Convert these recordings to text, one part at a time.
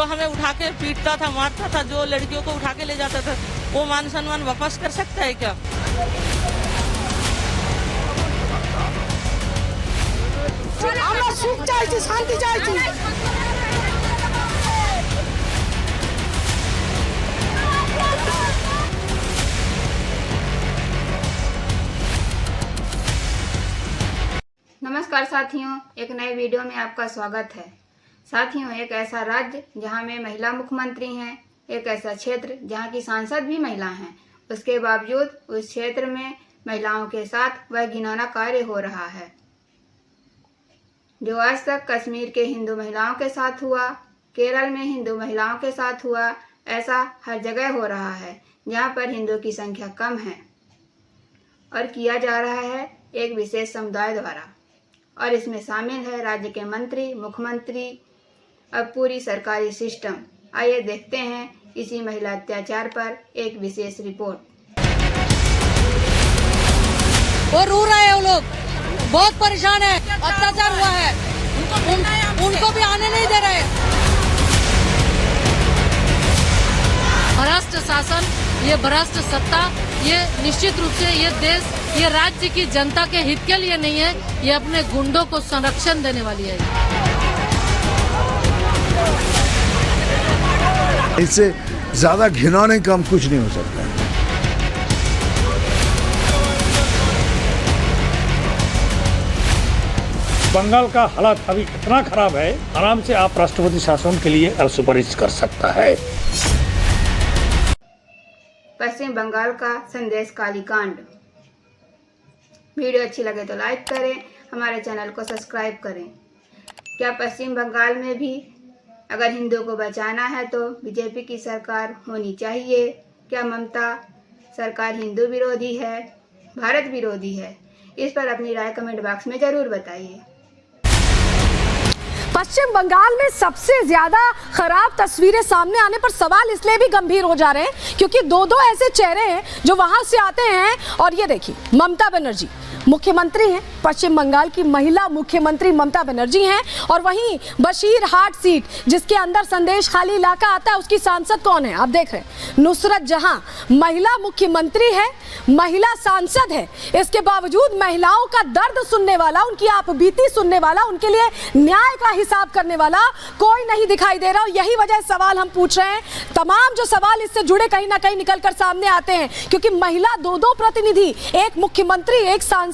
जो हमें उठा के पीटता था, मारता था, जो लड़कियों को उठा के ले जाता था, वो मान सम्मान वापस कर सकता है क्या? सुख चाहिए, शांति चाहिए। नमस्कार साथियों, एक नए वीडियो में आपका स्वागत है। साथियों, एक ऐसा राज्य जहां में महिला मुख्यमंत्री हैं, एक ऐसा क्षेत्र जहां की सांसद भी महिला हैं, उसके बावजूद उस क्षेत्र में महिलाओं के साथ वह घिनौना कार्य हो रहा है जो आज तक कश्मीर के हिंदू महिलाओं के साथ हुआ, केरल में हिंदू महिलाओं के साथ हुआ। ऐसा हर जगह हो रहा है जहां पर हिंदुओं की संख्या कम है और किया जा रहा है एक विशेष समुदाय द्वारा, और इसमें शामिल है राज्य के मंत्री, मुख्यमंत्री, अब पूरी सरकारी सिस्टम। आइए देखते हैं इसी महिला अत्याचार पर एक विशेष रिपोर्ट। वो रो रहे हैं, वो लोग बहुत परेशान है, अत्याचार हुआ है, उनको भी आने नहीं दे रहे। भ्रष्ट शासन, ये भ्रष्ट सत्ता, ये निश्चित रूप से ये देश, ये राज्य की जनता के हित के लिए नहीं है, ये अपने गुंडों को संरक्षण देने वाली है। इससे ज्यादा घिनौने काम कुछ नहीं हो सकता है। बंगाल का हालात अभी इतना खराब है, आराम से आप राष्ट्रपति शासन के लिए सुपारिश कर सकता है। पश्चिम बंगाल का संदेश कालीकांड। वीडियो अच्छी लगे तो लाइक करें, हमारे चैनल को सब्सक्राइब करें। क्या पश्चिम बंगाल में भी अगर हिंदुओं को बचाना है तो बीजेपी की सरकार होनी चाहिए? क्या ममता सरकार हिंदू विरोधी है, भारत विरोधी है? इस पर अपनी राय कमेंट बॉक्स में जरूर बताइए। पश्चिम बंगाल में सबसे ज्यादा खराब तस्वीरें सामने आने पर सवाल इसलिए भी गंभीर हो जा रहे हैं क्योंकि दो ऐसे चेहरे हैं जो वहां से आते हैं। और ये देखिए, ममता बनर्जी मुख्यमंत्री हैं, पश्चिम बंगाल की महिला मुख्यमंत्री ममता बनर्जी हैं, और वहीं बशीरहाट सीट जिसके अंदर संदेश खाली इलाका आता है, उसकी सांसद कौन है? आप देख रहे हैं, नुसरत जहां महिला मुख्यमंत्री है, महिला सांसद है, इसके बावजूद महिलाओं का दर्द सुनने वाला, उनकी आपबीती सुनने वाला, उनके लिए न्याय का हिसाब करने वाला कोई नहीं दिखाई दे रहा। और यही वजह सवाल हम पूछ रहे हैं। तमाम जो सवाल इससे जुड़े कहीं ना कहीं निकलकर सामने आते हैं क्योंकि महिला दो प्रतिनिधि, एक मुख्यमंत्री, एक सांसद,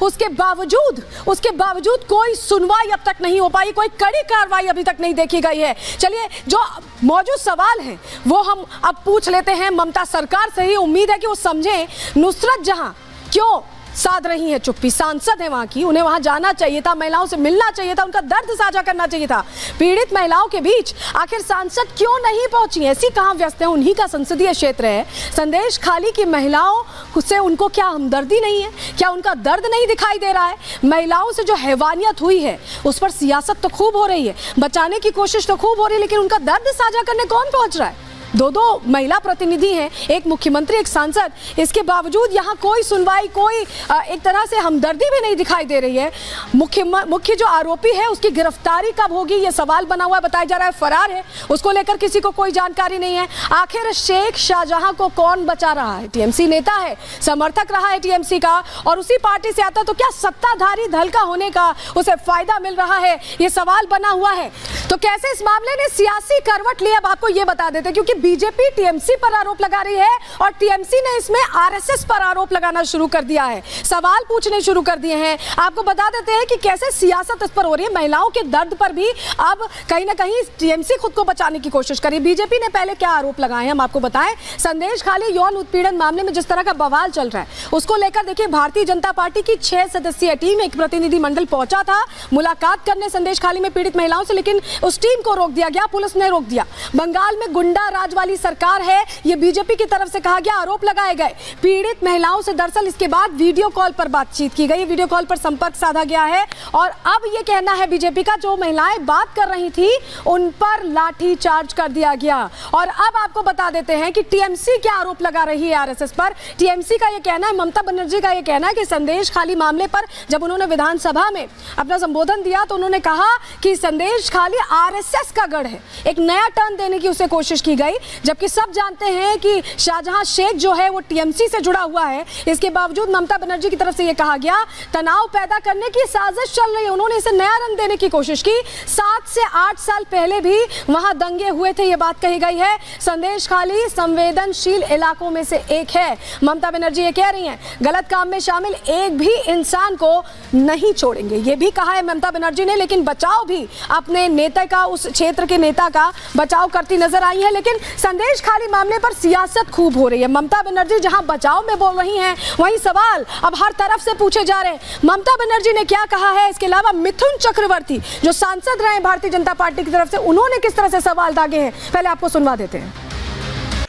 उसके बावजूद कोई सुनवाई अब तक नहीं हो पाई, कोई कड़ी कार्रवाई अभी तक नहीं देखी गई है। चलिए, जो मौजूद सवाल हैं वो हम अब पूछ लेते हैं ममता सरकार से ही। उम्मीद है कि वो समझें नुसरत जहां क्यों साध रही है चुप्पी। सांसद है वहां की, उन्हें वहां जाना चाहिए था, महिलाओं से मिलना चाहिए था, उनका दर्द साझा करना चाहिए था। पीड़ित महिलाओं के बीच आखिर सांसद क्यों नहीं पहुंची? ऐसी कहां व्यस्त है, उन्हीं का संसदीय क्षेत्र है। संदेश खाली की महिलाओं से उनको क्या हमदर्दी नहीं है? क्या उनका दर्द नहीं दिखाई दे रहा है? महिलाओं से जो हैवानियत हुई है उस पर सियासत तो खूब हो रही है, बचाने की कोशिश तो खूब हो रही है, लेकिन उनका दर्द साझा करने कौन पहुंच रहा है? दो महिला प्रतिनिधि हैं, एक मुख्यमंत्री, एक सांसद, इसके बावजूद यहाँ कोई सुनवाई, कोई एक तरह से हमदर्दी भी नहीं दिखाई दे रही है। मुख्य जो आरोपी है उसकी गिरफ्तारी कब होगी, ये सवाल बना हुआ है। बताया जा रहा है फरार है, उसको लेकर किसी को कोई जानकारी नहीं है। आखिर शेख शाहजहां को कौन बचा रहा है? टीएमसी नेता है, समर्थक रहा है टीएमसी का, और उसी पार्टी से आता, तो क्या सत्ताधारी दल का होने का उसे फायदा मिल रहा है? ये सवाल बना हुआ है। तो कैसे इस मामले ने सियासी करवट लिया, अब आपको ये बता देते, क्योंकि बीजेपी टीएमसी पर आरोप लगा रही है और टीएमसी ने इसमें आरएसएस पर आरोप लगाना शुरू कर दिया है, सवाल पूछने शुरू कर दिए हैं। आपको बता देते हैं कि कैसे सियासत इस पर हो रही है। महिलाओं के दर्द पर भी अब कहीं ना कहीं टीएमसी खुद को बचाने की कोशिश करी। बीजेपी ने पहले क्या आरोप लगाए हैं हम आपको बताएं। संदेश खाली यौन उत्पीड़न मामले में जिस तरह का बवाल चल रहा है उसको लेकर देखिए, भारतीय जनता पार्टी की 6 सदस्यीय टीम, एक प्रतिनिधिमंडल पहुंचा था मुलाकात करने संदेश खाली में पीड़ित महिलाओं से, लेकिन उस टीम को रोक दिया गया, पुलिस ने रोक दिया। बंगाल में गुंडा राज राज वाली सरकार है, ये बीजेपी की तरफ से कहा गया, आरोप लगाए गए। पीड़ित महिलाओं से दरअसल इसके बाद वीडियो कॉल पर बातचीत की गई, वीडियो कॉल पर संपर्क साधा गया है और अब ये कहना है बीजेपी का, जो महिलाएं बात कर रही थी उन पर लाठी चार्ज कर दिया गया। और अब आपको बता देते हैं कि टीएमसी क्या आरोप लगा रही है आरएसएस पर। टीएमसी का ये कहना है, ममता बनर्जी का ये कहना है कि संदेश खाली मामले पर जब उन्होंने विधानसभा में अपना संबोधन दिया तो उन्होंने कहा कि संदेश खाली आरएसएस का गढ़ है। एक नया टर्न देने की उसे कोशिश की गई, जबकि सब जानते हैं कि शाहजहां शेख जो है वो टीएमसी से जुड़ा हुआ है। इसके बावजूद ममता बनर्जी की तरफ से ये कहा गया तनाव पैदा करने की साजिश चल रही है, उन्होंने इसे नया रंग देने की कोशिश की। 7 से 8 साल पहले भी वहां दंगे हुए थे, ये बात कही गई है। संदेश खाली संवेदनशील इलाकों में से एक है। ममता बनर्जी ये कह रही हैं गलत काम में शामिल एक भी इंसान को नहीं छोड़ेंगे, ये भी कहा है ममता बनर्जी ने। लेकिन बचाव भी अपने नेता का, उस क्षेत्र के नेता का बचाव करती नजर आई है। लेकिन संदेश खाली मामले पर सियासत खूब हो रही है। ममता बनर्जी जहां बचाव में बोल रही हैं, वहीं सवाल अब हर तरफ से पूछे जा रहे हैं। ममता बनर्जी ने क्या कहा है, इसके अलावा मिथुन चक्रवर्ती जो सांसद रहे भारतीय जनता पार्टी की तरफ से, उन्होंने किस तरह से सवाल दागे हैं, पहले आपको सुनवा देते हैं।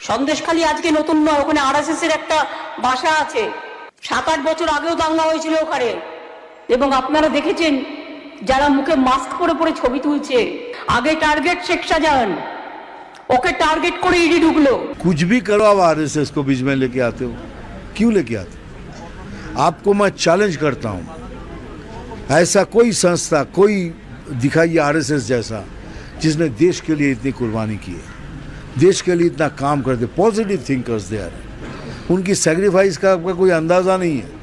সন্দেশখালী আজকে নতুন নয়, ওখানে আরএসএস এর একটা ভাষা আছে। 7-8 বছর আগেও দাঙ্গা হয়েছিল ওখানে, এবং আপনারা দেখেছেন যারা মুখে মাস্ক পরে পরে ছবি তুলছে। আগে টার্গেট শেখ শাহজাহান, ওকে টার্গেট করে ইডি ঢুকলো। कुछ भी करो आप आरएसएस को बीच में लेके आते हो, क्यों लेके आते हो? आपको मैं चैलेंज करता हूं, ऐसा कोई संस्था, कोई दिखाइए आरएसएस जैसा जिसने देश के लिए इतनी कुर्बानी की है, देश के लिए इतना काम करते, पॉजिटिव थिंकर्स दे आ रहे हैं, उनकी सैक्रिफाइस का आपका कोई अंदाजा नहीं है।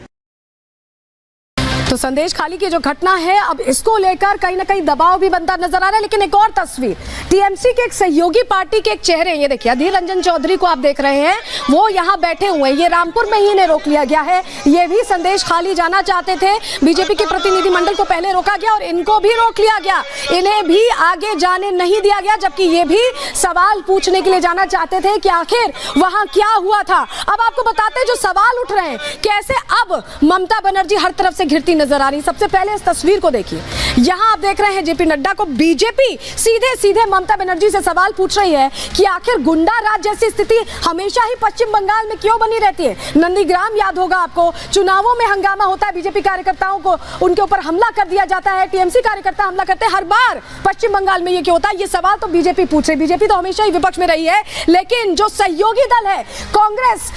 तो संदेश खाली की जो घटना है, अब इसको लेकर कहीं ना कहीं दबाव भी बनता नजर आ रहा है। लेकिन एक और तस्वीर, टीएमसी के एक सहयोगी पार्टी के एक चेहरे, ये देखिए अधीर रंजन चौधरी को आप देख रहे हैं, वो यहाँ बैठे हुए हैं। ये रामपुर में ही इन्हें रोक लिया गया है, ये भी संदेश खाली जाना चाहते थे। बीजेपी के प्रतिनिधिमंडल को पहले रोका गया और इनको भी रोक लिया गया, इन्हें भी आगे जाने नहीं दिया गया, जबकि ये भी सवाल पूछने के लिए जाना चाहते थे कि आखिर वहां क्या हुआ था। अब आपको बताते हैं जो सवाल उठ रहे हैं, कैसे अब ममता बनर्जी हर तरफ से घिरती नजर आ रही। सबसे पहले इस तस्वीर को देखिए, यहां आप देख रहे हैं जेपी नड्डा को बीजेपी सीधे सीधे ममता बनर्जी से सवाल पूछ रही है कि आखिर गुंडा राज जैसी स्थिति हमेशा ही पश्चिम बंगाल में क्यों बनी रहती है। नंदीग्राम याद होगा आपको, चुनावों में हंगामा होता है, बीजेपी कार्यकर्ताओं को उनके ऊपर हमला कर दिया जाता है, टीएमसी कार्यकर्ता हमला करते हैं। हर बार पश्चिम बंगाल में ये क्यों होता है, ये सवाल तो बीजेपी पूछ रही। बीजेपी तो हमेशा ही विपक्ष में रही है, लेकिन जो सहयोगी दल है कांग्रेस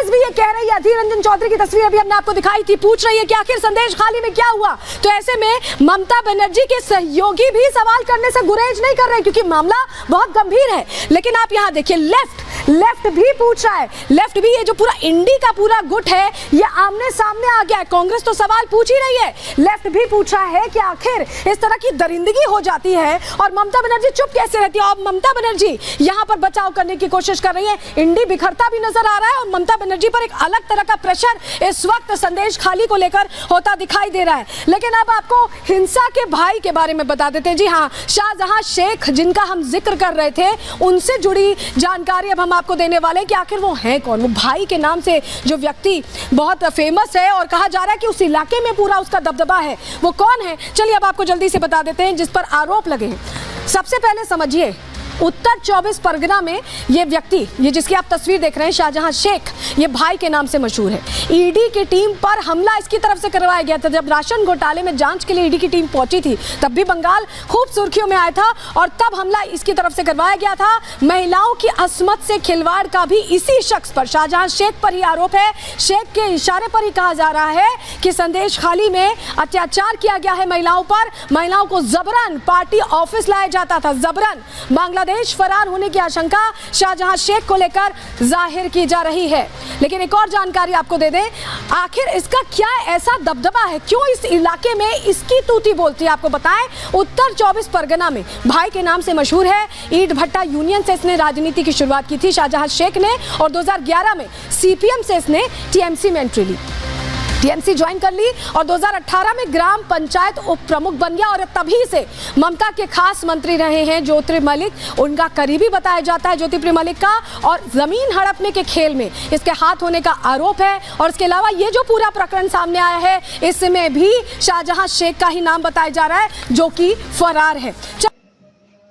भी ये कह रही है। अधीर रंजन चौधरी की तस्वीर अभी हमने आपको दिखाई थी, पूछ रही है कि आखिर संदेश खाली में क्या हुआ। तो ऐसे में ममता बनर्जी के सहयोगी भी सवाल करने से गुरेज नहीं कर रहे, क्योंकि मामला बहुत गंभीर है। लेकिन आप यहां देखिए, लेफ्ट भी पूछ रहा है, लेफ्ट भी, ये जो पूरा इंडी का पूरा गुट है ये आमने सामने आ गया है। कांग्रेस तो सवाल पूछ ही रही है, लेफ्ट भी पूछ रहा है कि आखिर इस तरह की दरिंदगी हो जाती है और ममता बनर्जी चुप कैसे रहती है। और ममता बनर्जी यहां पर बचाव करने की कोशिश कर रही है, इंडी बिखरता भी नजर आ रहा है और ममता बनर्जी पर एक अलग तरह का प्रेशर इस वक्त संदेश खाली को लेकर होता दिखाई दे रहा है। लेकिन अब आपको हिंसा के भाई के बारे में बता देते हैं। जी हाँ, शाहजहां शेख जिनका हम जिक्र कर रहे थे, उनसे जुड़ी जानकारी अब हम आपको देने वाले हैं कि आखिर वो हैं कौन। वो भाई के नाम से जो व्यक्ति बहुत फेमस है और कहा जा रहा है कि उस इलाके में पूरा उसका दबदबा है, वो कौन है, चलिए अब आपको जल्दी से बता देते हैं जिस पर आरोप लगे हैं। सबसे पहले समझिए, उत्तर 24 परगना में ये व्यक्ति, ये जिसकी आप तस्वीर देख रहे हैं, शाहजहां शेख, ये भाई के नाम से मशहूर है। ईडी की टीम पर हमला इसकी तरफ से करवाया गया था। जब राशन घोटाले में जांच के लिए ईडी की टीम पहुंची थी, तब भी बंगाल खूब सुर्खियों में आया था और तब हमला इसकी तरफ से करवाया गया था। महिलाओं की अस्मत से खिलवाड़ का भी इसी शख्स पर, शाहजहां शेख पर ही आरोप है। शेख के इशारे पर ही कहा जा रहा है कि संदेश खाली में अत्याचार किया गया है महिलाओं पर, महिलाओं को जबरन पार्टी ऑफिस लाया जाता था, जबरन। बांग्लादेश फरार होने की आशंका शाहजहां शेख को लेकर जाहिर की जा रही है। लेकिन एक और जानकारी आपको दे दें, आखिर इसका क्या ऐसा दबदबा है, क्यों इस इलाके में इसकी तूती बोलती है। आपको बताएं, उत्तर 24 परगना में भाई के नाम से मशहूर है। ईंट भट्टा यूनियन से इसने राजनीति की शुरुआत की थी शाहजहां शेख ने, और 2011 में सीपीएम से इसने टीएमसी में एंट्री ली, टीएमसी ज्वाइन कर ली और 2018 में ग्राम पंचायत उप प्रमुख बन गया। और तभी से ममता के खास मंत्री रहे हैं ज्योति मलिक, उनका करीबी बताया जाता है ज्योति मलिक का, और जमीन हड़पने के खेल में इसके हाथ होने का आरोप है। और इसके अलावा ये जो पूरा प्रकरण सामने आया है, इसमें भी शाहजहां शेख का ही नाम बताया जा रहा है, जो कि फरार है।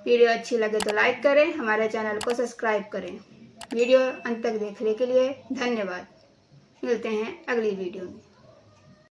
वीडियो अच्छी लगे तो लाइक करें, हमारे चैनल को सब्सक्राइब करें। वीडियो अंत तक देखने के लिए धन्यवाद। मिलते हैं अगली वीडियो में।